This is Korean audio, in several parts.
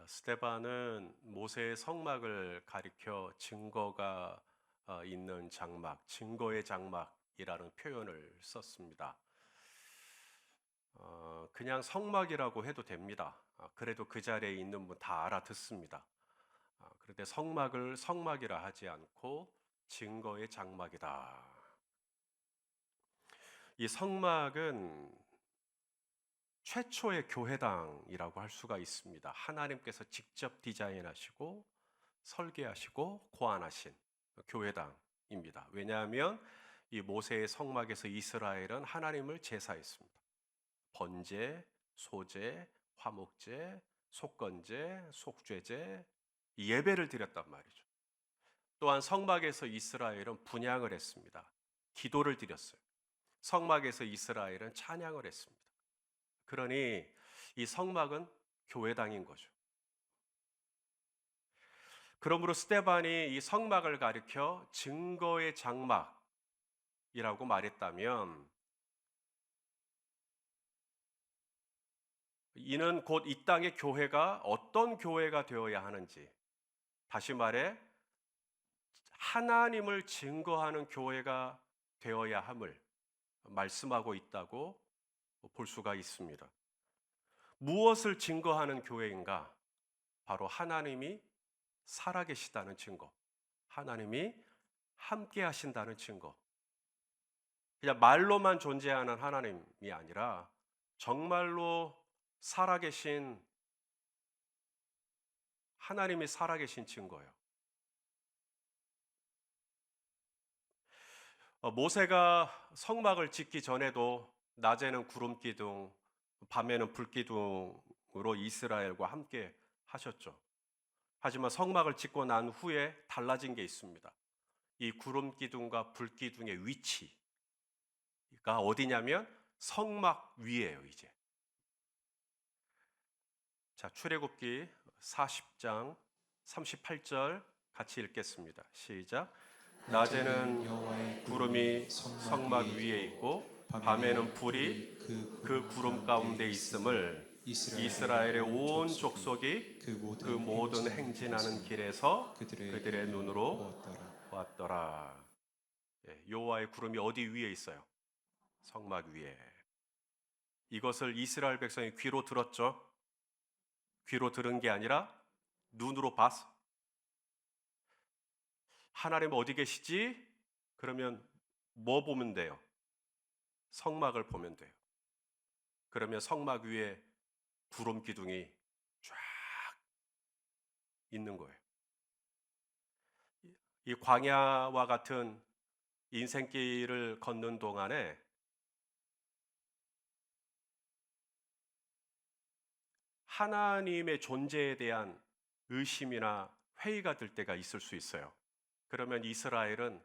스데반은 모세의 성막을 가리켜 증거가 있는 장막, 증거의 장막이라는 표현을 썼습니다. 그냥 성막이라고 해도 됩니다. 그래도 그 자리에 있는 분 다 알아듣습니다. 그런데 성막을 성막이라 하지 않고 증거의 장막이다. 이 성막은 최초의 교회당이라고 할 수가 있습니다. 하나님께서 직접 디자인하시고 설계하시고 고안하신 교회당입니다. 왜냐하면 이 모세의 성막에서 이스라엘은 하나님을 제사했습니다. 번제, 소제, 화목제, 속건제, 속죄제, 예배를 드렸단 말이죠. 또한 성막에서 이스라엘은 분향을 했습니다. 기도를 드렸어요. 성막에서 이스라엘은 찬양을 했습니다. 그러니 이 성막은 교회당인 거죠. 그러므로 스데반이 이 성막을 가리켜 증거의 장막이라고 말했다면 이는 곧 이 땅의 교회가 어떤 교회가 되어야 하는지, 다시 말해 하나님을 증거하는 교회가 되어야 함을 말씀하고 있다고 볼 수가 있습니다. 무엇을 증거하는 교회인가? 바로 하나님이 살아계시다는 증거, 하나님이 함께 하신다는 증거. 그냥 말로만 존재하는 하나님이 아니라 정말로 살아계신 하나님이 살아계신 증거예요. 모세가 성막을 짓기 전에도 낮에는 구름 기둥, 밤에는 불 기둥으로 이스라엘과 함께 하셨죠. 하지만 성막을 짓고 난 후에 달라진 게 있습니다. 이 구름 기둥과 불 기둥의 위치가 어디냐면 성막 위에요, 이제. 자, 출애굽기 40장 38절 같이 읽겠습니다. 시작. 낮에는 구름이 성막 위에 있고 밤에는 불이 그 구름 가운데 있음을 이스라엘의 온 족속이 그 모든 행진하는 길에서 그들의 눈으로 보았더라. 여호와의 구름이 어디 위에 있어요? 성막 위에. 이것을 이스라엘 백성이 귀로 들었죠. 귀로 들은 게 아니라 눈으로 봤어. 하나님 어디 계시지? 그러면 뭐 보면 돼요? 성막을 보면 돼요. 그러면 성막 위에 구름 기둥이 쫙 있는 거예요. 이 광야와 같은 인생길을 걷는 동안에 하나님의 존재에 대한 의심이나 회의가 들 때가 있을 수 있어요. 그러면 이스라엘은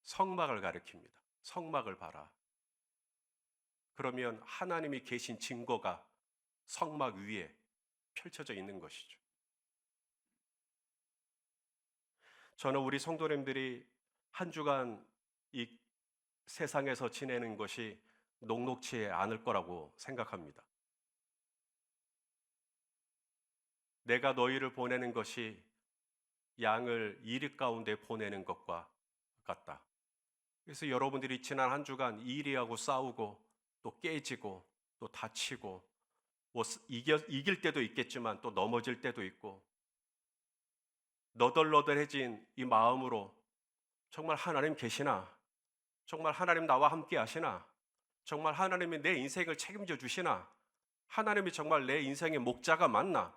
성막을 가리킵니다. 성막을 봐라. 그러면 하나님이 계신 증거가 성막 위에 펼쳐져 있는 것이죠. 저는 우리 성도님들이 한 주간 이 세상에서 지내는 것이 녹록치 않을 거라고 생각합니다. 내가 너희를 보내는 것이 양을 이리 가운데 보내는 것과 같다. 그래서 여러분들이 지난 한 주간 이리하고 싸우고 또 깨지고 또 다치고 뭐 이길 때도 있겠지만 또 넘어질 때도 있고 너덜너덜해진 이 마음으로 정말 하나님 계시나? 정말 하나님 나와 함께 하시나? 정말 하나님이 내 인생을 책임져 주시나? 하나님이 정말 내 인생의 목자가 맞나?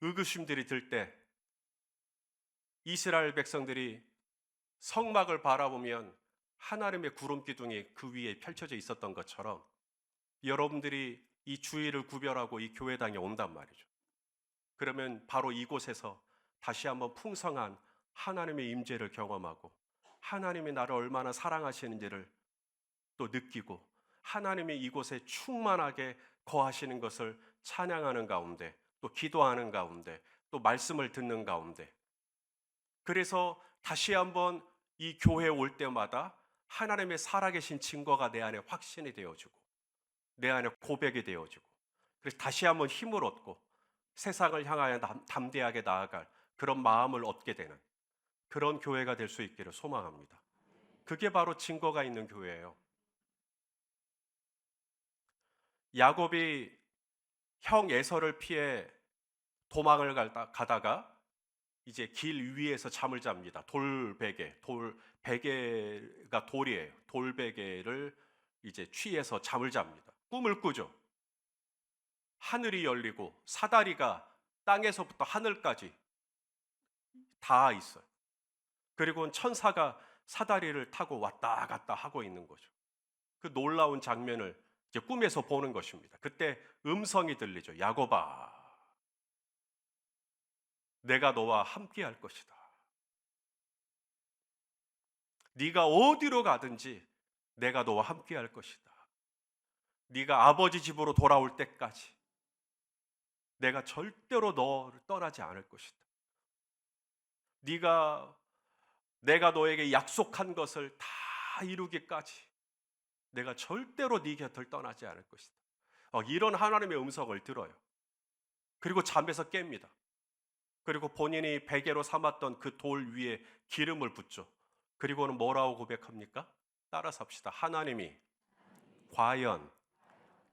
의구심들이 들 때 이스라엘 백성들이 성막을 바라보면 하나님의 구름 기둥이 그 위에 펼쳐져 있었던 것처럼 여러분들이 이 주의를 구별하고 이 교회당에 온단 말이죠. 그러면 바로 이곳에서 다시 한번 풍성한 하나님의 임재를 경험하고 하나님이 나를 얼마나 사랑하시는지를 또 느끼고 하나님이 이곳에 충만하게 거하시는 것을 찬양하는 가운데 또 기도하는 가운데 또 말씀을 듣는 가운데 그래서 다시 한번 이 교회에 올 때마다 하나님의 살아계신 증거가 내 안에 확신이 되어지고 내 안에 고백이 되어지고 그래서 다시 한번 힘을 얻고 세상을 향하여 담대하게 나아갈 그런 마음을 얻게 되는 그런 교회가 될 수 있기를 소망합니다. 그게 바로 증거가 있는 교회예요. 야곱이 형 에서를 피해 도망을 가다가 이제 길 위에서 잠을 잡니다. 베개가 돌이에요. 돌베개를 이제 취해서 잠을 잡니다. 꿈을 꾸죠. 하늘이 열리고 사다리가 땅에서부터 하늘까지 다 있어요. 그리고 천사가 사다리를 타고 왔다 갔다 하고 있는 거죠. 그 놀라운 장면을 이제 꿈에서 보는 것입니다. 그때 음성이 들리죠. 야곱아, 내가 너와 함께 할 것이다. 네가 어디로 가든지 내가 너와 함께 할 것이다. 네가 아버지 집으로 돌아올 때까지 내가 절대로 너를 떠나지 않을 것이다. 내가 너에게 약속한 것을 다 이루기까지 내가 절대로 네 곁을 떠나지 않을 것이다. 이런 하나님의 음성을 들어요. 그리고 잠에서 깹니다. 그리고 본인이 베개로 삼았던 그 돌 위에 기름을 붓죠. 그리고는 뭐라고 고백합니까? 따라서 합시다. 하나님이 과연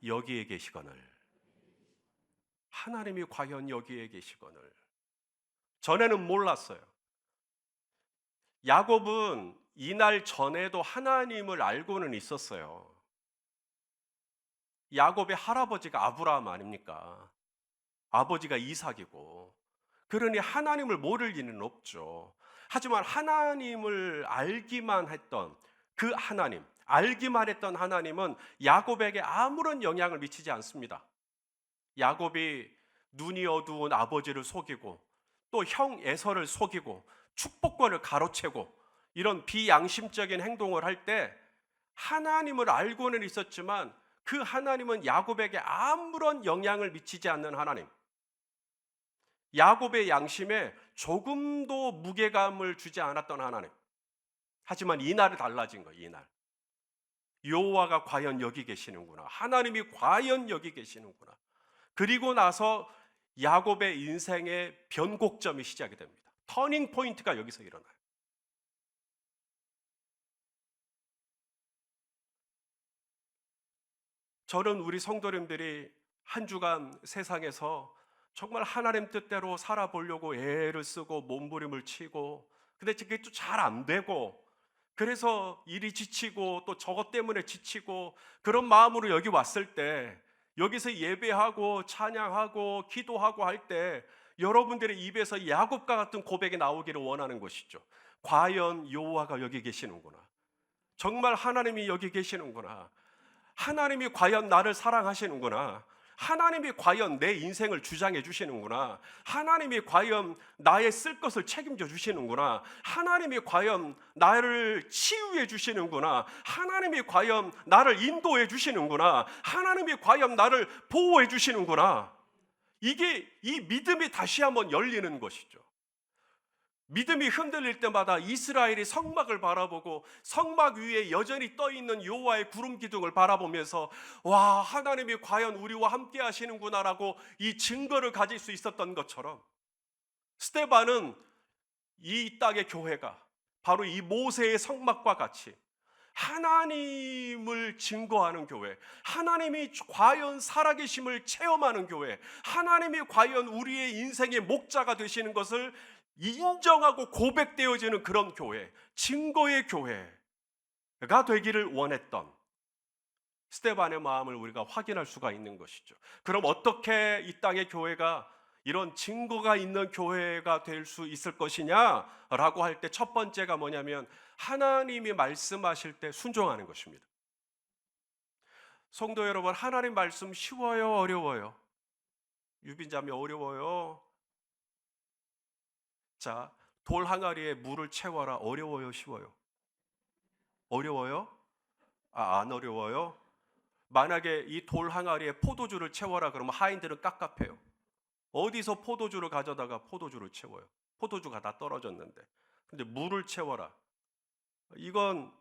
여기에 계시거늘. 하나님이 과연 여기에 계시거늘. 전에는 몰랐어요. 야곱은 이날 전에도 하나님을 알고는 있었어요. 야곱의 할아버지가 아브라함 아닙니까? 아버지가 이삭이고. 그러니 하나님을 모를 리는 없죠. 하지만 하나님을 알기만 했던 그 하나님, 알기만 했던 하나님은 야곱에게 아무런 영향을 미치지 않습니다. 야곱이 눈이 어두운 아버지를 속이고 또 형 에서를 속이고 축복권을 가로채고 이런 비양심적인 행동을 할 때 하나님을 알고는 있었지만 그 하나님은 야곱에게 아무런 영향을 미치지 않는 하나님. 야곱의 양심에 조금도 무게감을 주지 않았던 하나님. 하지만 이날은 달라진 거예요. 이날. 여호와가 과연 여기 계시는구나. 하나님이 과연 여기 계시는구나. 그리고 나서 야곱의 인생의 변곡점이 시작이 됩니다. 터닝 포인트가 여기서 일어나요. 저는 우리 성도님들이 한 주간 세상에서 정말 하나님 뜻대로 살아보려고 애를 쓰고 몸부림을 치고 근데 그게 또 잘 안 되고 그래서 일이 지치고 또 저것 때문에 지치고 그런 마음으로 여기 왔을 때 여기서 예배하고 찬양하고 기도하고 할 때 여러분들의 입에서 야곱과 같은 고백이 나오기를 원하는 것이죠. 과연 여호와가 여기 계시는구나. 정말 하나님이 여기 계시는구나. 하나님이 과연 나를 사랑하시는구나. 하나님이 과연 내 인생을 주장해 주시는구나. 하나님이 과연 나의 쓸 것을 책임져 주시는구나. 하나님이 과연 나를 치유해 주시는구나. 하나님이 과연 나를 인도해 주시는구나. 하나님이 과연 나를 보호해 주시는구나. 이게 이 믿음이 다시 한번 열리는 것이죠. 믿음이 흔들릴 때마다 이스라엘이 성막을 바라보고 성막 위에 여전히 떠 있는 여호와의 구름 기둥을 바라보면서 와, 하나님이 과연 우리와 함께 하시는구나라고 이 증거를 가질 수 있었던 것처럼 스데반은 이 땅의 교회가 바로 이 모세의 성막과 같이 하나님을 증거하는 교회, 하나님이 과연 살아계심을 체험하는 교회, 하나님이 과연 우리의 인생의 목자가 되시는 것을 인정하고 고백되어지는 그런 교회, 증거의 교회가 되기를 원했던 스데반의 마음을 우리가 확인할 수가 있는 것이죠. 그럼 어떻게 이 땅의 교회가 이런 증거가 있는 교회가 될 수 있을 것이냐라고 할 때 첫 번째가 뭐냐면 하나님이 말씀하실 때 순종하는 것입니다. 성도 여러분, 하나님 말씀 쉬워요, 어려워요? 유빈자매 어려워요. 자, 돌 항아리에 물을 채워라. 어려워요, 쉬워요? 어려워요? 안 어려워요? 만약에 이 돌 항아리에 포도주를 채워라 그러면 하인들은 깝깝해요. 어디서 포도주를 가져다가 포도주를 채워요? 포도주가 다 떨어졌는데. 근데 물을 채워라. 이건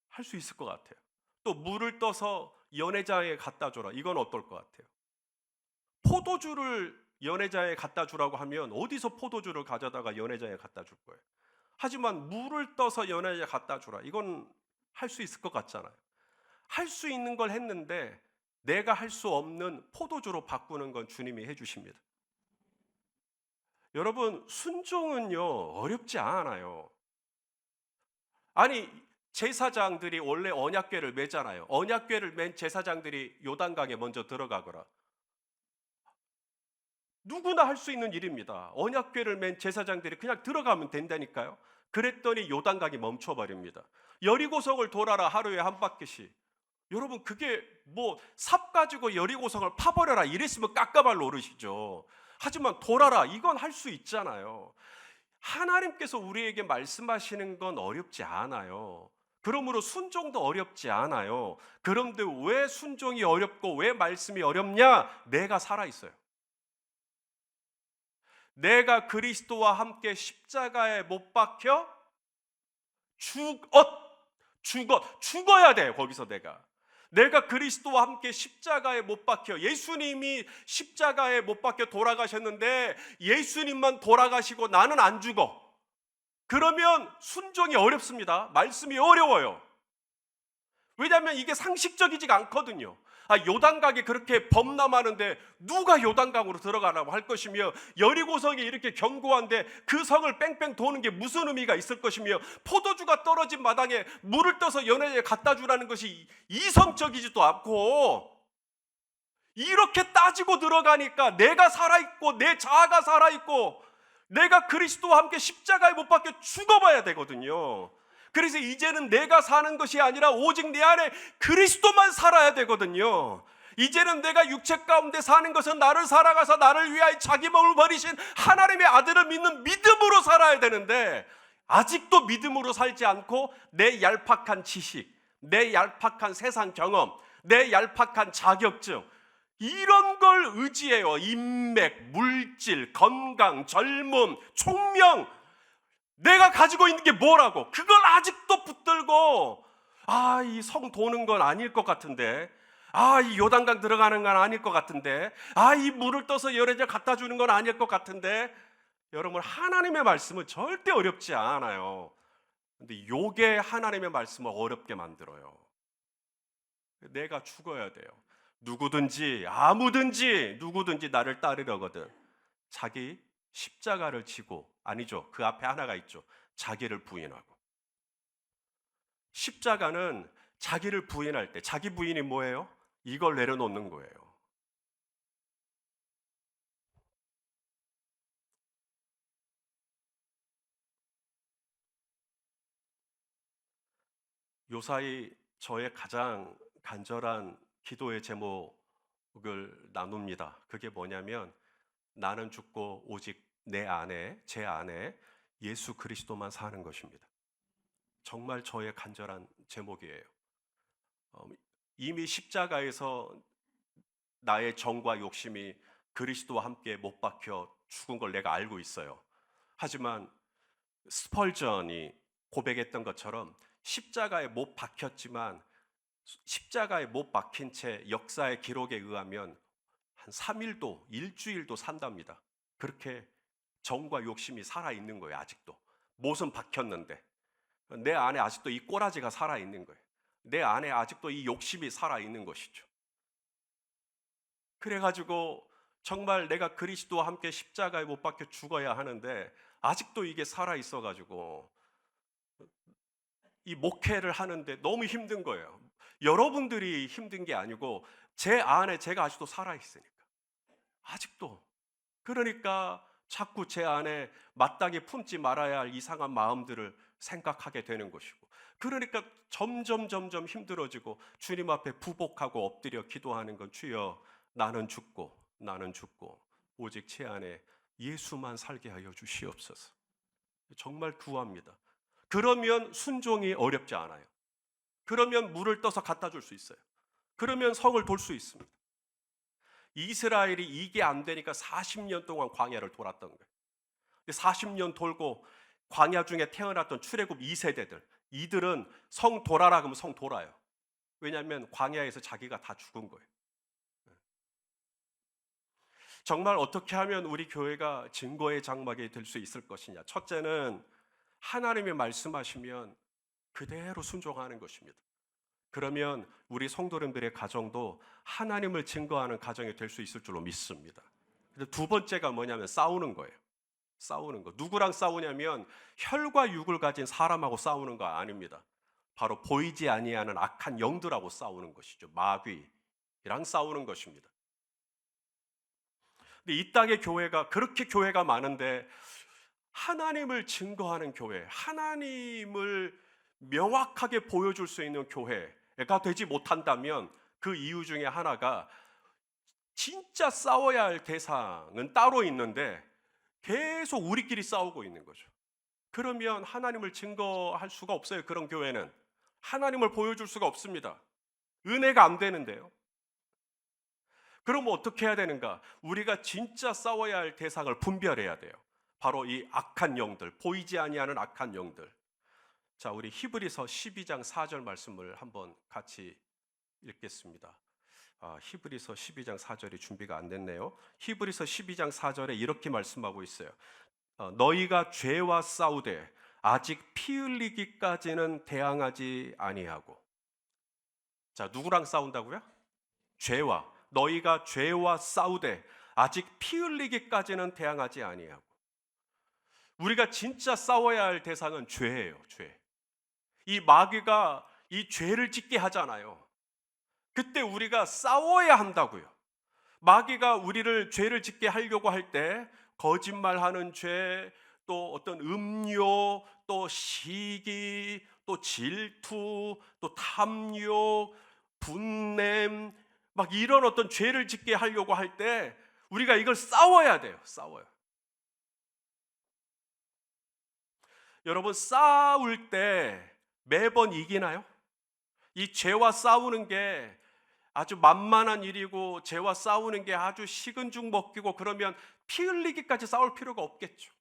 할 수 있을 것 같아요. 또 물을 떠서 연회장에 갖다 줘라. 이건 어떨 것 같아요? 포도주를 연회장에 갖다 주라고 하면 어디서 포도주를 가져다가 연회장에 갖다 줄 거예요? 하지만 물을 떠서 연회장에 갖다 주라. 이건 할 수 있을 것 같잖아요. 할 수 있는 걸 했는데 내가 할 수 없는 포도주로 바꾸는 건 주님이 해주십니다. 여러분, 순종은요 어렵지 않아요. 아니, 제사장들이 원래 언약궤를 매잖아요. 언약궤를 맨 제사장들이 요단강에 먼저 들어가거라. 누구나 할 수 있는 일입니다. 언약궤를 맨 제사장들이 그냥 들어가면 된다니까요. 그랬더니 요단강이 멈춰버립니다. 여리고성을 돌아라, 하루에 한 바퀴씩. 여러분, 그게 뭐 삽 가지고 여리고성을 파버려라 이랬으면 깝깝할 노릇이죠. 하지만 돌아라, 이건 할 수 있잖아요. 하나님께서 우리에게 말씀하시는 건 어렵지 않아요. 그러므로 순종도 어렵지 않아요. 그런데 왜 순종이 어렵고 왜 말씀이 어렵냐? 내가 살아있어요. 내가 그리스도와 함께 십자가에 못 박혀 죽어야 돼요. 거기서 내가 그리스도와 함께 십자가에 못 박혀, 예수님이 십자가에 못 박혀 돌아가셨는데 예수님만 돌아가시고 나는 안 죽어. 그러면 순종이 어렵습니다. 말씀이 어려워요. 왜냐하면 이게 상식적이지가 않거든요. 요단강이 그렇게 범람하는데 누가 요단강으로 들어가라고 할 것이며, 여리고성이 이렇게 견고한데 그 성을 뺑뺑 도는 게 무슨 의미가 있을 것이며, 포도주가 떨어진 마당에 물을 떠서 연회장에 갖다 주라는 것이 이성적이지도 않고, 이렇게 따지고 들어가니까 내가 살아있고 내 자아가 살아있고 내가 그리스도와 함께 십자가에 못 박혀 죽어봐야 되거든요. 그래서 이제는 내가 사는 것이 아니라 오직 내 안에 그리스도만 살아야 되거든요. 이제는 내가 육체 가운데 사는 것은 나를 살아가서 나를 위하여 자기 몸을 버리신 하나님의 아들을 믿는 믿음으로 살아야 되는데, 아직도 믿음으로 살지 않고 내 얄팍한 지식, 내 얄팍한 세상 경험, 내 얄팍한 자격증, 이런 걸 의지해요. 인맥, 물질, 건강, 젊음, 총명, 내가 가지고 있는 게 뭐라고 그걸 아직도 붙들고, 이 성 도는 건 아닐 것 같은데, 이 요단강 들어가는 건 아닐 것 같은데, 이 물을 떠서 열애자 갖다 주는 건 아닐 것 같은데. 여러분, 하나님의 말씀은 절대 어렵지 않아요. 근데 요게 하나님의 말씀을 어렵게 만들어요. 내가 죽어야 돼요. 누구든지 누구든지 나를 따르려거든 자기 십자가를 지고, 아니죠, 그 앞에 하나가 있죠. 자기를 부인하고. 십자가는 자기를 부인할 때, 자기 부인이 뭐예요? 이걸 내려놓는 거예요. 요사이 저의 가장 간절한 기도의 제목을 나눕니다. 그게 뭐냐면, 나는 죽고 오직 제 안에 예수 그리스도만 사는 것입니다. 정말 저의 간절한 제목이에요. 이미 십자가에서 나의 정과 욕심이 그리스도와 함께 못 박혀 죽은 걸 내가 알고 있어요. 하지만 스펄전이 고백했던 것처럼 십자가에 못 박혔지만, 십자가에 못 박힌 채 역사의 기록에 의하면 한 3일도 일주일도 산답니다. 그렇게 정과 욕심이 살아있는 거예요. 아직도 못은 박혔는데 내 안에 아직도 이 꼬라지가 살아있는 거예요. 내 안에 아직도 이 욕심이 살아있는 것이죠. 그래가지고 정말 내가 그리스도와 함께 십자가에 못 박혀 죽어야 하는데 아직도 이게 살아있어가지고 이 목회를 하는데 너무 힘든 거예요. 여러분들이 힘든 게 아니고 제 안에 제가 아직도 살아있으니까. 아직도. 그러니까 자꾸 제 안에 마땅히 품지 말아야 할 이상한 마음들을 생각하게 되는 것이고, 그러니까 점점 힘들어지고 주님 앞에 부복하고 엎드려 기도하는 건, 주여 나는 죽고 오직 제 안에 예수만 살게 하여 주시옵소서. 정말 구합니다. 그러면 순종이 어렵지 않아요. 그러면 물을 떠서 갖다 줄 수 있어요. 그러면 성을 돌 수 있습니다. 이스라엘이 이게 안 되니까 40년 동안 광야를 돌았던 거예요. 40년 돌고 광야 중에 태어났던 출애굽 2세대들, 이들은 성 돌아라 그러면 성 돌아요. 왜냐하면 광야에서 자기가 다 죽은 거예요. 정말 어떻게 하면 우리 교회가 증거의 장막이 될 수 있을 것이냐? 첫째는 하나님이 말씀하시면 그대로 순종하는 것입니다. 그러면 우리 성도님들의 가정도 하나님을 증거하는 가정이 될 수 있을 줄로 믿습니다. 근데 두 번째가 뭐냐면 싸우는 거예요. 싸우는 거. 누구랑 싸우냐면 혈과 육을 가진 사람하고 싸우는 거 아닙니다. 바로 보이지 아니하는 악한 영들하고 싸우는 것이죠. 마귀랑 싸우는 것입니다. 근데 이 땅의 교회가 그렇게 교회가 많은데 하나님을 증거하는 교회, 하나님을 명확하게 보여줄 수 있는 교회가 되지 못한다면 그 이유 중에 하나가 진짜 싸워야 할 대상은 따로 있는데 계속 우리끼리 싸우고 있는 거죠. 그러면 하나님을 증거할 수가 없어요. 그런 교회는 하나님을 보여줄 수가 없습니다. 은혜가 안 되는데요. 그럼 어떻게 해야 되는가? 우리가 진짜 싸워야 할 대상을 분별해야 돼요. 바로 이 악한 영들, 보이지 아니하는 악한 영들. 자, 우리 히브리서 12장 4절 말씀을 한번 같이 읽겠습니다. 히브리서 12장 4절이 준비가 안 됐네요. 히브리서 12장 4절에 이렇게 말씀하고 있어요. 너희가 죄와 싸우되 아직 피 흘리기까지는 대항하지 아니하고. 자, 누구랑 싸운다고요? 죄와. 너희가 죄와 싸우되 아직 피 흘리기까지는 대항하지 아니하고. 우리가 진짜 싸워야 할 대상은 죄예요. 죄. 이 마귀가 이 죄를 짓게 하잖아요. 그때 우리가 싸워야 한다고요. 마귀가 우리를 죄를 짓게 하려고 할 때 거짓말하는 죄, 또 어떤 음욕, 또 시기, 또 질투, 또 탐욕, 분냄, 막 이런 어떤 죄를 짓게 하려고 할 때 우리가 이걸 싸워야 돼요. 싸워요. 여러분, 싸울 때 매번 이기나요? 이 죄와 싸우는 게 아주 만만한 일이고 죄와 싸우는 게 아주 식은 죽 먹기고 그러면 피 흘리기까지 싸울 필요가 없겠죠.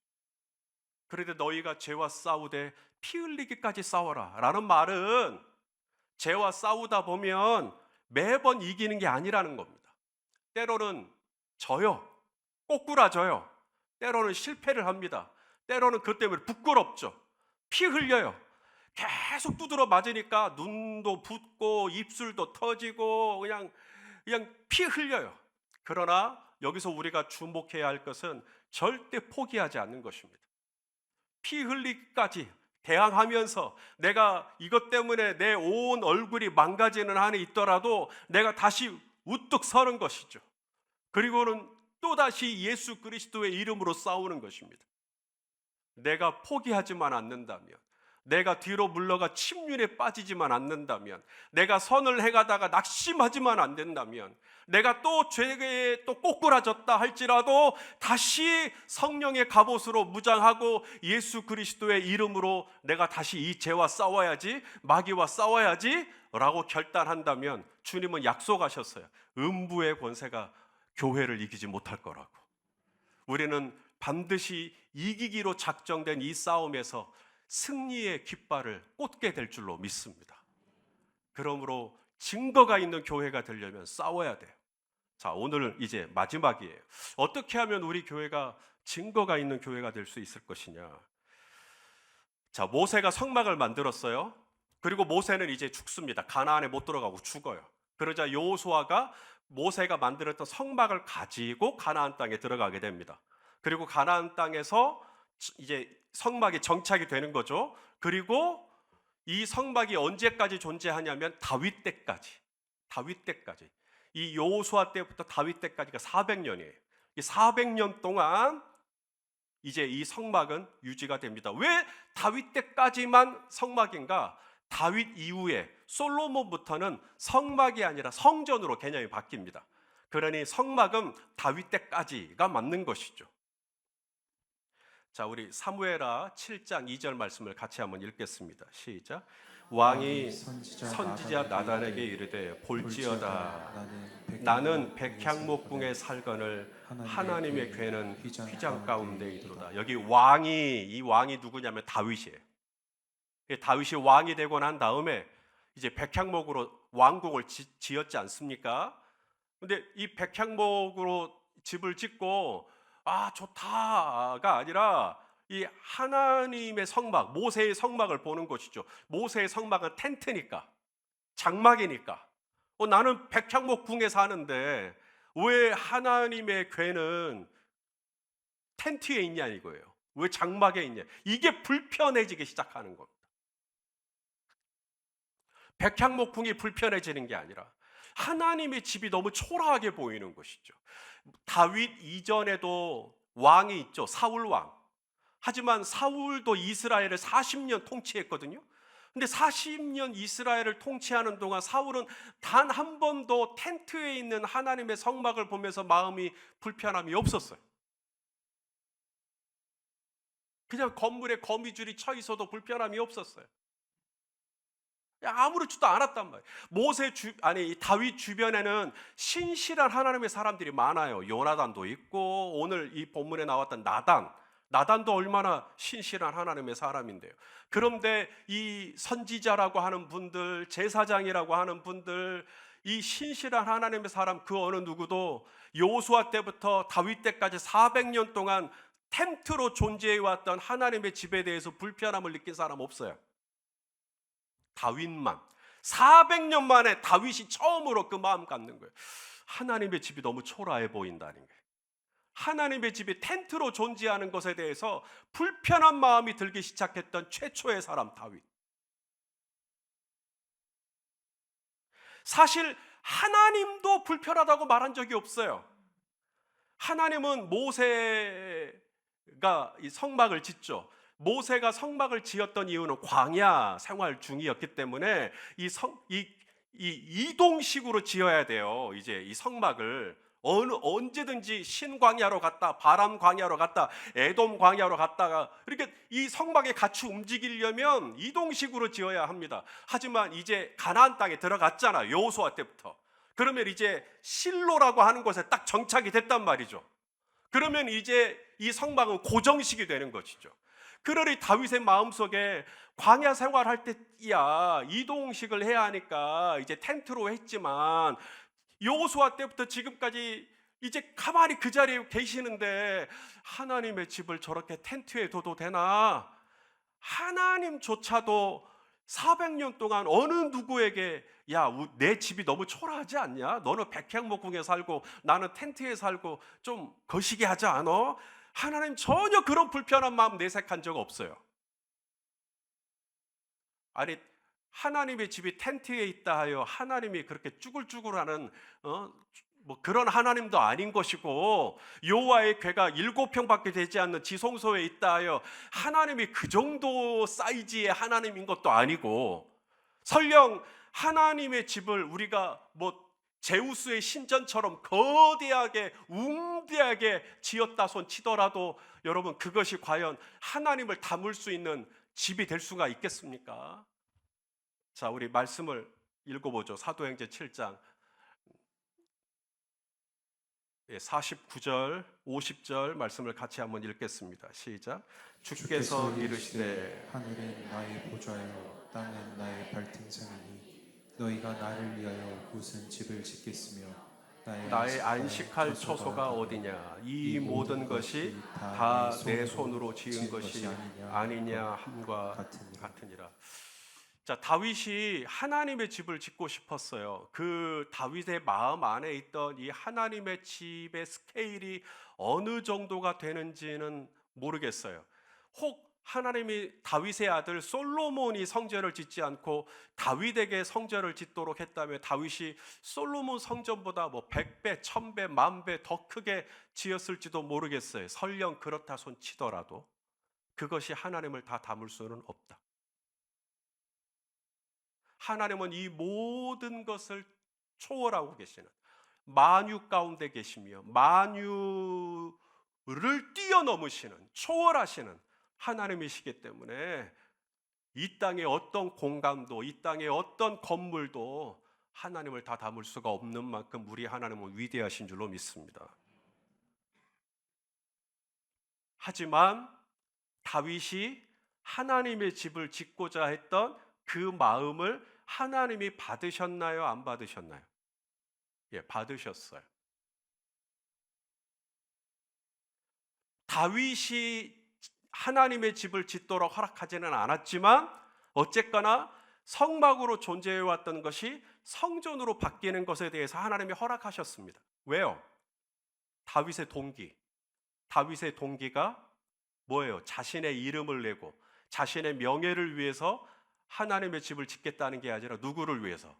그런데 너희가 죄와 싸우되 피 흘리기까지 싸워라 라는 말은 죄와 싸우다 보면 매번 이기는 게 아니라는 겁니다. 때로는 져요. 꼬꾸라져요. 때로는 실패를 합니다. 때로는 그 때문에 부끄럽죠. 피 흘려요. 계속 두드러 맞으니까 눈도 붓고 입술도 터지고 그냥 피 흘려요. 그러나 여기서 우리가 주목해야 할 것은 절대 포기하지 않는 것입니다. 피 흘리기까지 대항하면서 내가 이것 때문에 내 온 얼굴이 망가지는 한이 있더라도 내가 다시 우뚝 서는 것이죠. 그리고는 또다시 예수 그리스도의 이름으로 싸우는 것입니다. 내가 포기하지만 않는다면, 내가 뒤로 물러가 침륜에 빠지지만 않는다면, 내가 선을 해가다가 낙심하지만 안 된다면, 내가 또 죄에 또 꼬꾸라졌다 할지라도 다시 성령의 갑옷으로 무장하고 예수 그리스도의 이름으로 내가 다시 이 죄와 싸워야지, 마귀와 싸워야지 라고 결단한다면 주님은 약속하셨어요. 음부의 권세가 교회를 이기지 못할 거라고. 우리는 반드시 이기기로 작정된 이 싸움에서 승리의 깃발을 꽂게 될 줄로 믿습니다. 그러므로 증거가 있는 교회가 되려면 싸워야 돼요. 자, 오늘 이제 마지막이에요. 어떻게 하면 우리 교회가 증거가 있는 교회가 될 수 있을 것이냐? 자, 모세가 성막을 만들었어요. 그리고 모세는 이제 죽습니다. 가나안에 못 들어가고 죽어요. 그러자 여호수아가 모세가 만들었던 성막을 가지고 가나안 땅에 들어가게 됩니다. 그리고 가나안 땅에서 이제 성막이 정착이 되는 거죠. 그리고 이 성막이 언제까지 존재하냐면 다윗 때까지. 이 여호수아 때부터 다윗 때까지가 400년이에요. 이 400년 동안 이제 이 성막은 유지가 됩니다. 왜 다윗 때까지만 성막인가? 다윗 이후에 솔로몬부터는 성막이 아니라 성전으로 개념이 바뀝니다. 그러니 성막은 다윗 때까지가 맞는 것이죠. 자, 우리 사무엘하 7장 2절 말씀을 같이 한번 읽겠습니다. 시작. 왕이 선지자 나단에게 이르되 볼지어다 나는 백향목궁에 살거늘 하나님의 궤는 휘장 가운데 있도다. 여기 이 왕이 누구냐면 다윗이에요. 다윗이 왕이 되고 난 다음에 이제 백향목으로 왕궁을 지었지 않습니까? 근데 이 백향목으로 집을 짓고 아 좋다가 아니라 이 하나님의 성막, 모세의 성막을 보는 것이죠. 모세의 성막은 텐트니까, 장막이니까. 나는 백향목궁에 사는데 왜 하나님의 궤는 텐트에 있냐 이거예요. 왜 장막에 있냐. 이게 불편해지기 시작하는 겁니다. 백향목궁이 불편해지는 게 아니라 하나님의 집이 너무 초라하게 보이는 것이죠. 다윗 이전에도 왕이 있죠. 사울 왕. 하지만 사울도 이스라엘을 40년 통치했거든요. 근데 40년 이스라엘을 통치하는 동안 사울은 단 한 번도 텐트에 있는 하나님의 성막을 보면서 마음이 불편함이 없었어요. 그냥 건물에 거미줄이 쳐 있어도 불편함이 없었어요. 아무렇지도 않았단 말이에요. 다윗 주변에는 신실한 하나님의 사람들이 많아요. 요나단도 있고 오늘 이 본문에 나왔던 나단도 얼마나 신실한 하나님의 사람인데요. 그런데 이 선지자라고 하는 분들, 제사장이라고 하는 분들, 이 신실한 하나님의 사람 그 어느 누구도 여호수아 때부터 다윗 때까지 400년 동안 텐트로 존재해 왔던 하나님의 집에 대해서 불편함을 느낀 사람 없어요. 다윗만 400년 만에 다윗이 처음으로 그 마음 갖는 거예요. 하나님의 집이 너무 초라해 보인다는 거예요. 하나님의 집이 텐트로 존재하는 것에 대해서 불편한 마음이 들기 시작했던 최초의 사람 다윗. 사실 하나님도 불편하다고 말한 적이 없어요. 하나님은 모세가 이 성막을 짓죠. 모세가 성막을 지었던 이유는 광야 생활 중이었기 때문에 이동식으로 지어야 돼요. 이제 이 성막을 언제든지 신광야로 갔다, 바람 광야로 갔다, 에돔 광야로 갔다가 이렇게 이 성막에 같이 움직이려면 이동식으로 지어야 합니다. 하지만 이제 가나안 땅에 들어갔잖아, 여호수아 때부터. 그러면 이제 실로라고 하는 곳에 딱 정착이 됐단 말이죠. 그러면 이제 이 성막은 고정식이 되는 것이죠. 그러니 다윗의 마음속에 광야 생활할 때야 이동식을 해야 하니까 이제 텐트로 했지만 여호수아 때부터 지금까지 이제 가만히 그 자리에 계시는데 하나님의 집을 저렇게 텐트에 둬도 되나? 하나님조차도 400년 동안 어느 누구에게 야, 내 집이 너무 초라하지 않냐? 너는 백향목궁에 살고 나는 텐트에 살고 좀 거시기 하지 않아? 하나님 전혀 그런 불편한 마음 내색한 적 없어요. 아니 하나님의 집이 텐트에 있다 하여 하나님이 그렇게 쭈글쭈글하는 뭐 그런 하나님도 아닌 것이고, 여호와의 궤가 7평밖에 되지 않는 지성소에 있다 하여 하나님이 그 정도 사이즈의 하나님인 것도 아니고, 설령 하나님의 집을 우리가 뭐 제우스의 신전처럼 거대하게 웅대하게 지었다 손 치더라도 여러분 그것이 과연 하나님을 담을 수 있는 집이 될 수가 있겠습니까? 자, 우리 말씀을 읽어보죠. 사도행전 7장 49절 50절 말씀을 같이 한번 읽겠습니다. 시작. 주께서 이르시되 하늘은 나의 보좌요 땅은 나의 발등상이니 너희가 나를 위하여 무슨 집을 짓겠으며 나의 안식할 처소가 어디냐? 이 모든 것이 다 내 손으로 지은 것이 아니냐 함과 같으니라. 자, 다윗이 하나님의 집을 짓고 싶었어요. 그 다윗의 마음 안에 있던 이 하나님의 집의 스케일이 어느 정도가 되는지는 모르겠어요. 혹 하나님이 다윗의 아들 솔로몬이 성전을 짓지 않고 다윗에게 성전을 짓도록 했다면 다윗이 솔로몬 성전보다 뭐 100배, 1000배, 10,000배 더 크게 지었을지도 모르겠어요. 설령 그렇다 손 치더라도 그것이 하나님을 다 담을 수는 없다. 하나님은 이 모든 것을 초월하고 계시는, 만유 가운데 계시며 만유를 뛰어넘으시는, 초월하시는 하나님이시기 때문에 이 땅의 어떤 공간도, 이 땅의 어떤 건물도 하나님을 다 담을 수가 없는 만큼 우리 하나님은 위대하신 줄로 믿습니다. 하지만 다윗이 하나님의 집을 짓고자 했던 그 마음을 하나님이 받으셨나요? 안 받으셨나요? 예, 받으셨어요. 다윗이 하나님의 집을 짓도록 허락하지는 않았지만 어쨌거나 성막으로 존재해왔던 것이 성전으로 바뀌는 것에 대해서 하나님이 허락하셨습니다. 왜요? 다윗의 동기가 뭐예요? 자신의 이름을 내고 자신의 명예를 위해서 하나님의 집을 짓겠다는 게 아니라 누구를 위해서?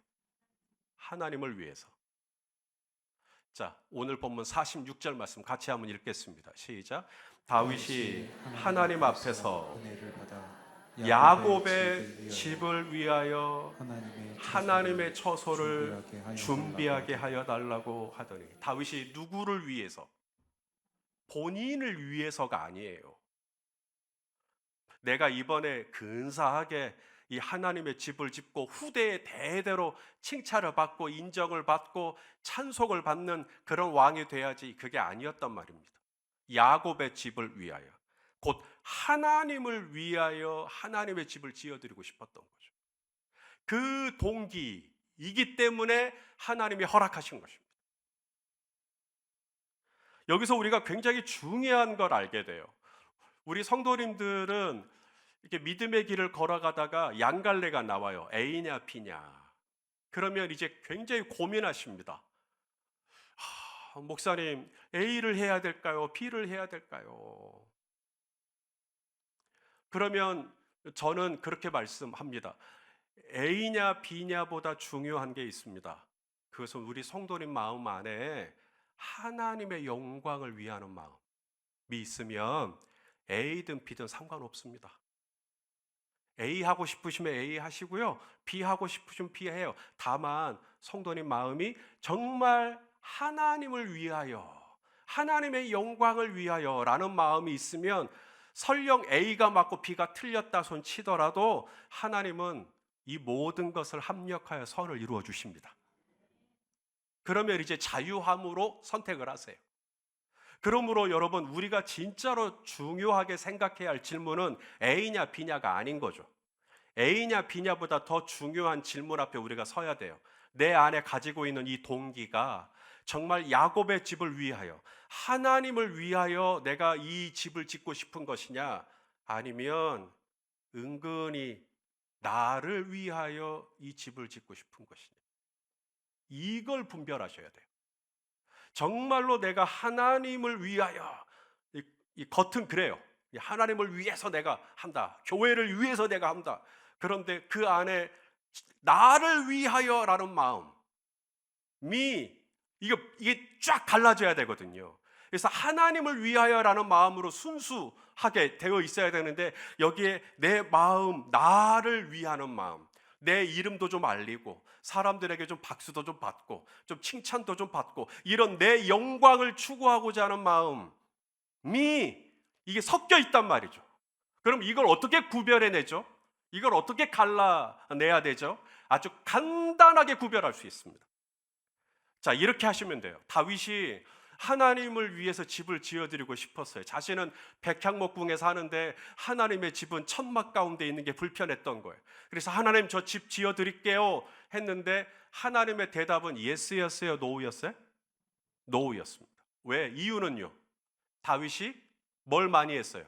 하나님을 위해서. 자, 오늘 본문 46절 말씀 같이 한번 읽겠습니다. 시작. 다윗이 하나님 앞에서 은혜를 받아 야곱의 집을 위하여 하나님의 처소를 처소를 준비하게 하여 달라고 하더니, 다윗이 누구를 위해서? 본인을 위해서가 아니에요. 내가 이번에 근사하게 이 하나님의 집을 짓고 후대에 대대로 칭찬을 받고 인정을 받고 찬송을 받는 그런 왕이 돼야지, 그게 아니었단 말입니다. 야곱의 집을 위하여, 곧 하나님을 위하여 하나님의 집을 지어드리고 싶었던 거죠. 그 동기이기 때문에 하나님이 허락하신 것입니다. 여기서 우리가 굉장히 중요한 걸 알게 돼요. 우리 성도님들은 이렇게 믿음의 길을 걸어가다가 양갈래가 나와요. A냐 B냐. 그러면 이제 굉장히 고민하십니다. 목사님, A를 해야 될까요? B를 해야 될까요? 그러면 저는 그렇게 말씀합니다. A냐 B냐보다 중요한 게 있습니다. 그것은 우리 성도님 마음 안에 하나님의 영광을 위하는 마음이 있으면 A든 B든 상관없습니다. A 하고 싶으시면 A 하시고요, B 하고 싶으시면 B 해요. 다만 성도님 마음이 정말 하나님을 위하여, 하나님의 영광을 위하여 라는 마음이 있으면 설령 A가 맞고 B가 틀렸다 손 치더라도 하나님은 이 모든 것을 합력하여 선을 이루어 주십니다. 그러면 이제 자유함으로 선택을 하세요. 그러므로 여러분, 우리가 진짜로 중요하게 생각해야 할 질문은 A냐 B냐가 아닌 거죠. A냐 B냐보다 더 중요한 질문 앞에 우리가 서야 돼요. 내 안에 가지고 있는 이 동기가 정말 야곱의 집을 위하여, 하나님을 위하여 내가 이 집을 짓고 싶은 것이냐, 아니면 은근히 나를 위하여 이 집을 짓고 싶은 것이냐. 이걸 분별하셔야 돼요. 정말로 내가 하나님을 위하여, 이 겉은 그래요. 하나님을 위해서 내가 한다, 교회를 위해서 내가 한다. 그런데 그 안에 나를 위하여라는 마음이 이게 쫙 갈라져야 되거든요. 그래서 하나님을 위하여라는 마음으로 순수하게 되어 있어야 되는데, 여기에 내 마음, 나를 위하는 마음, 내 이름도 좀 알리고 사람들에게 좀 박수도 좀 받고 좀 칭찬도 좀 받고 이런 내 영광을 추구하고자 하는 마음이 이게 섞여 있단 말이죠. 그럼 이걸 어떻게 구별해내죠? 이걸 어떻게 갈라내야 되죠? 아주 간단하게 구별할 수 있습니다. 자, 이렇게 하시면 돼요. 다윗이 하나님을 위해서 집을 지어드리고 싶었어요. 자신은 백향목궁에 사는데 하나님의 집은 천막 가운데 있는 게 불편했던 거예요. 그래서 하나님, 저 집 지어드릴게요 했는데 하나님의 대답은 예스였어요, 노우였어요? 노우였습니다. 왜? 이유는요, 다윗이 뭘 많이 했어요?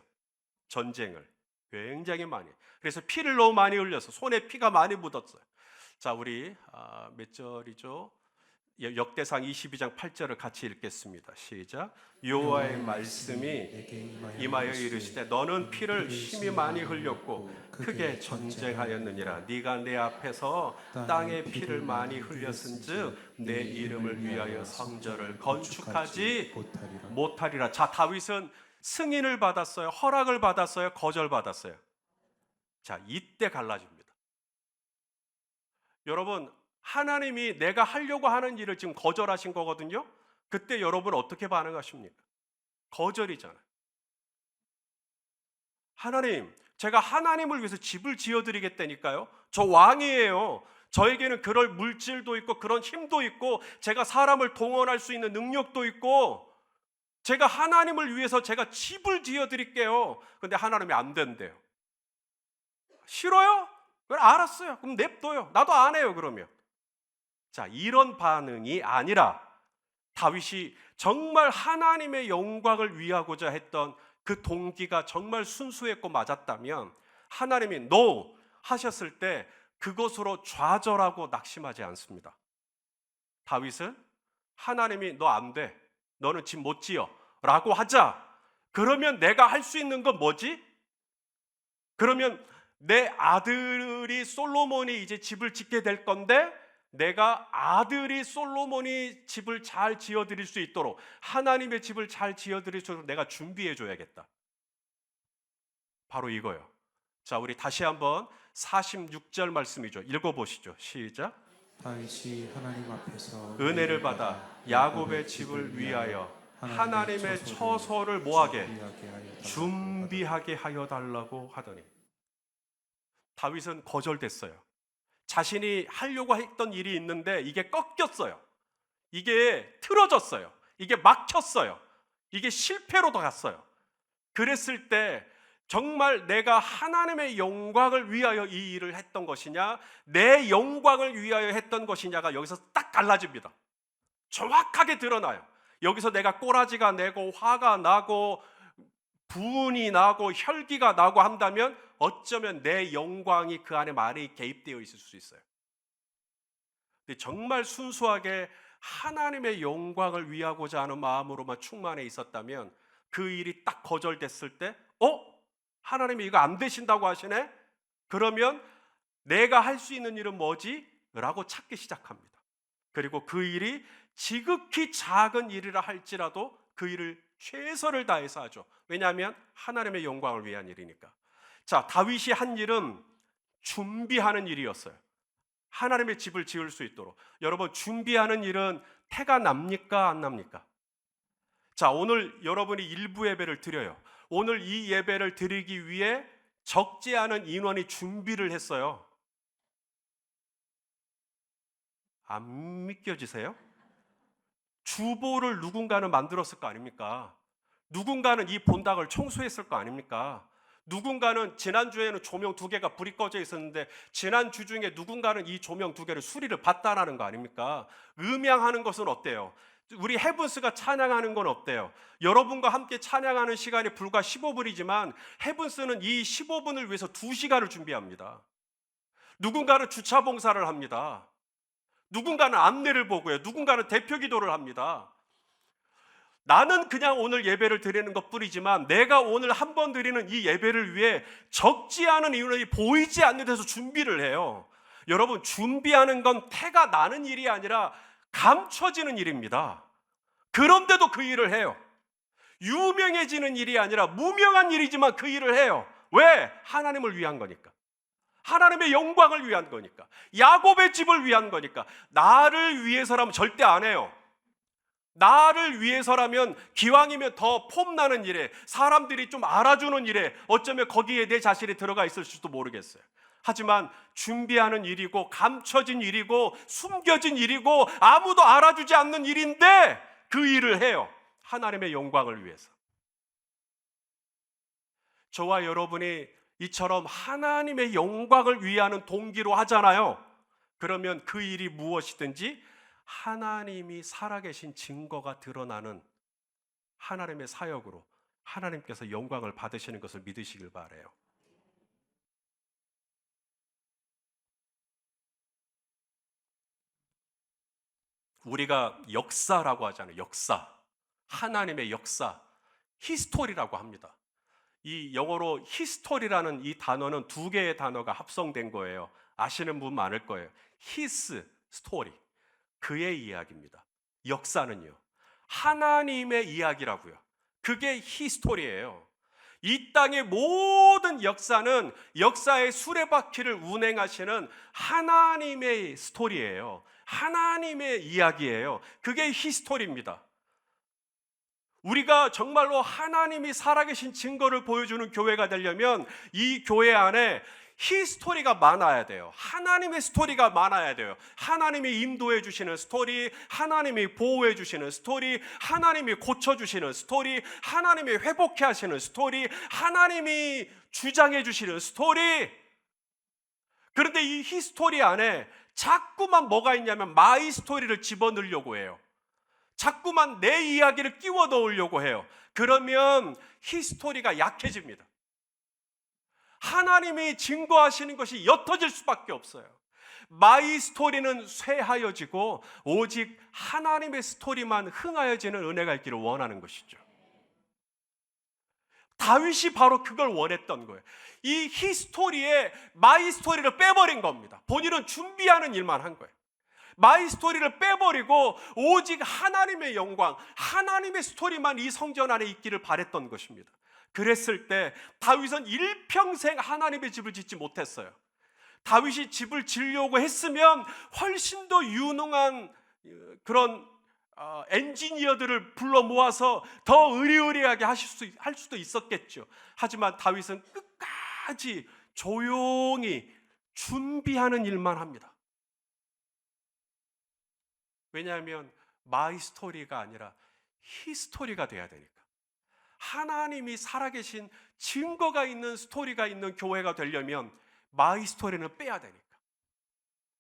전쟁을 굉장히 많이. 그래서 피를 너무 많이 흘려서 손에 피가 많이 묻었어요. 자, 우리 몇 절이죠? 역대상 22장 8절을 같이 읽겠습니다. 시작. 여호와의 말씀이 임하여 이르시되 너는 피를 심히 많이 흘렸고 크게 전쟁하였느니라. 네가 내 앞에서 땅에 피를 많이 흘렸은즉 내 이름을 위하여 성전을 건축하지 못하리라. 자, 다윗은 승인을 받았어요? 허락을 받았어요? 거절받았어요? 자, 이때 갈라집니다. 여러분, 하나님이 내가 하려고 하는 일을 지금 거절하신 거거든요. 그때 여러분 어떻게 반응하십니까? 거절이잖아요. 하나님, 제가 하나님을 위해서 집을 지어드리겠다니까요. 저 왕이에요. 저에게는 그럴 물질도 있고 그런 힘도 있고 제가 사람을 동원할 수 있는 능력도 있고 제가 하나님을 위해서 제가 집을 지어드릴게요. 근데 하나님이 안 된대요. 싫어요? 그래, 알았어요. 그럼 냅둬요. 나도 안 해요, 그러면. 자, 이런 반응이 아니라 다윗이 정말 하나님의 영광을 위하고자 했던 그 동기가 정말 순수했고 맞았다면 하나님이 NO 하셨을 때 그것으로 좌절하고 낙심하지 않습니다. 다윗은 하나님이 너 안 돼, 너는 집 못 지어 라고 하자. 그러면 내가 할 수 있는 건 뭐지? 그러면 내 아들이 솔로몬이 이제 집을 짓게 될 건데 내가 아들이 솔로몬이 집을 잘 지어드릴 수 있도록, 하나님의 집을 잘 지어드릴 수 있도록 내가 준비해 줘야겠다. 바로 이거요. 자, 우리 다시 한번 46절 말씀이죠. 읽어보시죠. 시작. 다윗이 하나님 앞에서 은혜를 받아 야곱의 집을 위하여 하나님의 처소를 뭐하게? 준비하게 하여 달라고 하더니, 다윗은 거절됐어요. 자신이 하려고 했던 일이 있는데 이게 꺾였어요. 이게 틀어졌어요. 이게 막혔어요. 이게 실패로 갔어요. 그랬을 때 정말 내가 하나님의 영광을 위하여 이 일을 했던 것이냐, 내 영광을 위하여 했던 것이냐가 여기서 딱 갈라집니다. 정확하게 드러나요. 여기서 내가 꼬라지가 내고 화가 나고 분이 나고 혈기가 나고 한다면 어쩌면 내 영광이 그 안에 많이 개입되어 있을 수 있어요. 근데 정말 순수하게 하나님의 영광을 위하고자 하는 마음으로만 충만해 있었다면 그 일이 딱 거절됐을 때 하나님이 이거 안 되신다고 하시네? 그러면 내가 할 수 있는 일은 뭐지? 라고 찾기 시작합니다. 그리고 그 일이 지극히 작은 일이라 할지라도 그 일을 최선을 다해서 하죠. 왜냐하면 하나님의 영광을 위한 일이니까. 자, 다윗이 한 일은 준비하는 일이었어요. 하나님의 집을 지을 수 있도록. 여러분, 준비하는 일은 태가 납니까? 안 납니까? 자, 오늘 여러분이 일부 예배를 드려요. 오늘 이 예배를 드리기 위해 적지 않은 인원이 준비를 했어요. 안 믿겨지세요? 주보를 누군가는 만들었을 거 아닙니까? 누군가는 이 본당을 청소했을 거 아닙니까? 누군가는 지난주에는 조명 2개가 불이 꺼져 있었는데 지난주 중에 누군가는 이 조명 2개를 수리를 받다라는 거 아닙니까? 음향하는 것은 어때요? 우리 헤븐스가 찬양하는 건 어때요? 여러분과 함께 찬양하는 시간이 불과 15분이지만 헤븐스는 이 15분을 위해서 2시간을 준비합니다. 누군가는 주차 봉사를 합니다. 누군가는 안내를 보고요. 누군가는 대표 기도를 합니다. 나는 그냥 오늘 예배를 드리는 것뿐이지만 내가 오늘 한 번 드리는 이 예배를 위해 적지 않은 인원이 보이지 않는 데서 준비를 해요. 여러분, 준비하는 건 태가 나는 일이 아니라 감춰지는 일입니다. 그런데도 그 일을 해요. 유명해지는 일이 아니라 무명한 일이지만 그 일을 해요. 왜? 하나님을 위한 거니까. 하나님의 영광을 위한 거니까. 야곱의 집을 위한 거니까. 나를 위해서라면 절대 안 해요. 나를 위해서라면 기왕이면 더 폼나는 일에, 사람들이 좀 알아주는 일에 어쩌면 거기에 내 자신이 들어가 있을지도 모르겠어요. 하지만 준비하는 일이고 감춰진 일이고 숨겨진 일이고 아무도 알아주지 않는 일인데 그 일을 해요. 하나님의 영광을 위해서. 저와 여러분이 이처럼 하나님의 영광을 위하는 동기로 하잖아요. 그러면 그 일이 무엇이든지 하나님이 살아계신 증거가 드러나는 하나님의 사역으로 하나님께서 영광을 받으시는 것을 믿으시길 바라요. 우리가 역사라고 하잖아요. 역사. 하나님의 역사. 히스토리라고 합니다. 이 영어로 히스토리라는 이 단어는 2개의 단어가 합성된 거예요. 아시는 분 많을 거예요. His story. 그의 이야기입니다. 역사는요. 하나님의 이야기라고요. 그게 히스토리예요. 이 땅의 모든 역사는 역사의 수레바퀴를 운행하시는 하나님의 스토리예요. 하나님의 이야기예요. 그게 히스토리입니다. 우리가 정말로 하나님이 살아계신 증거를 보여주는 교회가 되려면 이 교회 안에 히스토리가 많아야 돼요. 하나님의 스토리가 많아야 돼요. 하나님이 인도해 주시는 스토리, 하나님이 보호해 주시는 스토리, 하나님이 고쳐 주시는 스토리, 하나님이 회복해 하시는 스토리, 하나님이 주장해 주시는 스토리. 그런데 이 히스토리 안에 자꾸만 뭐가 있냐면 마이 스토리를 집어넣으려고 해요. 자꾸만 내 이야기를 끼워 넣으려고 해요. 그러면 히스토리가 약해집니다. 하나님이 증거하시는 것이 옅어질 수밖에 없어요. 마이 스토리는 쇠하여지고 오직 하나님의 스토리만 흥하여지는 은혜가 있기를 원하는 것이죠. 다윗이 바로 그걸 원했던 거예요. 이 히스토리에 마이 스토리를 빼버린 겁니다. 본인은 준비하는 일만 한 거예요. 마이 스토리를 빼버리고 오직 하나님의 영광, 하나님의 스토리만 이 성전 안에 있기를 바랬던 것입니다. 그랬을 때 다윗은 일평생 하나님의 집을 짓지 못했어요. 다윗이 집을 지으려고 했으면 훨씬 더 유능한 그런 엔지니어들을 불러 모아서 더 의리의리하게 할 수도 있었겠죠. 하지만 다윗은 끝까지 조용히 준비하는 일만 합니다. 왜냐하면 마이 스토리가 아니라 히스토리가 돼야 되니까. 하나님이 살아계신 증거가 있는 스토리가 있는 교회가 되려면 마이 스토리는 빼야 되니까.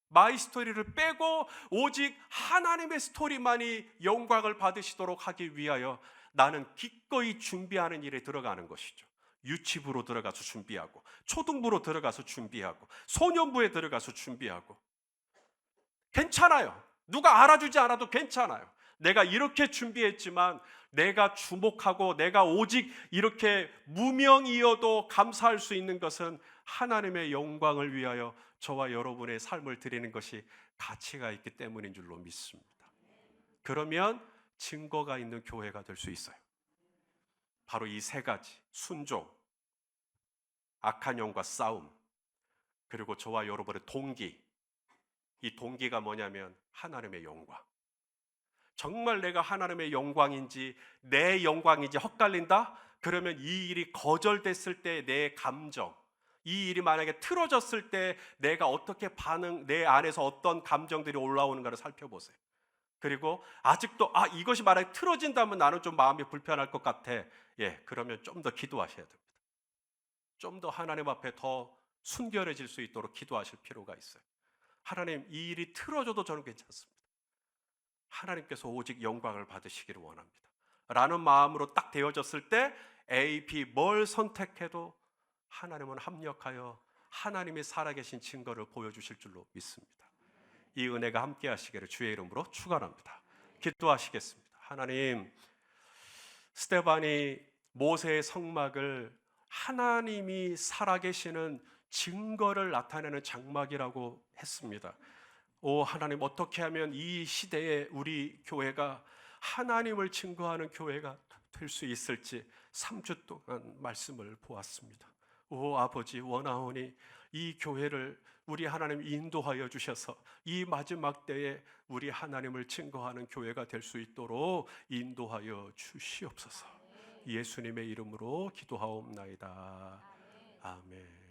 마이 스토리를 빼고 오직 하나님의 스토리만이 영광을 받으시도록 하기 위하여 나는 기꺼이 준비하는 일에 들어가는 것이죠. 유치부로 들어가서 준비하고, 초등부로 들어가서 준비하고, 소년부에 들어가서 준비하고. 괜찮아요. 누가 알아주지 않아도 괜찮아요. 내가 이렇게 준비했지만 내가 주목하고 내가 오직 이렇게 무명이어도 감사할 수 있는 것은 하나님의 영광을 위하여 저와 여러분의 삶을 드리는 것이 가치가 있기 때문인 줄로 믿습니다. 그러면 증거가 있는 교회가 될 수 있어요. 바로 이 세 가지: 순종, 악한 영과 싸움, 그리고 저와 여러분의 동기. 이 동기가 뭐냐면 하나님의 영광. 정말 내가 하나님의 영광인지 내 영광인지 헛갈린다? 그러면 이 일이 거절됐을 때 내 감정, 이 일이 만약에 틀어졌을 때 내가 어떻게 내 안에서 어떤 감정들이 올라오는가를 살펴보세요. 그리고 아직도 이것이 만약에 틀어진다면 나는 좀 마음이 불편할 것 같아. 그러면 좀 더 기도하셔야 됩니다. 좀 더 하나님 앞에 더 순결해질 수 있도록 기도하실 필요가 있어요. 하나님, 이 일이 틀어져도 저는 괜찮습니다. 하나님께서 오직 영광을 받으시기를 원합니다 라는 마음으로 딱 되어졌을 때 A, B 뭘 선택해도 하나님은 합력하여 하나님이 살아계신 증거를 보여주실 줄로 믿습니다. 이 은혜가 함께 하시기를 주의 이름으로 축원합니다. 기도하시겠습니다. 하나님, 스데반이 모세의 성막을 하나님이 살아계시는 증거를 나타내는 장막이라고 했습니다. 오 하나님, 어떻게 하면 이 시대에 우리 교회가 하나님을 증거하는 교회가 될 수 있을지 3주 동안 말씀을 보았습니다. 오 아버지, 원하오니 이 교회를 우리 하나님 인도하여 주셔서 이 마지막 때에 우리 하나님을 증거하는 교회가 될 수 있도록 인도하여 주시옵소서. 예수님의 이름으로 기도하옵나이다. 아멘.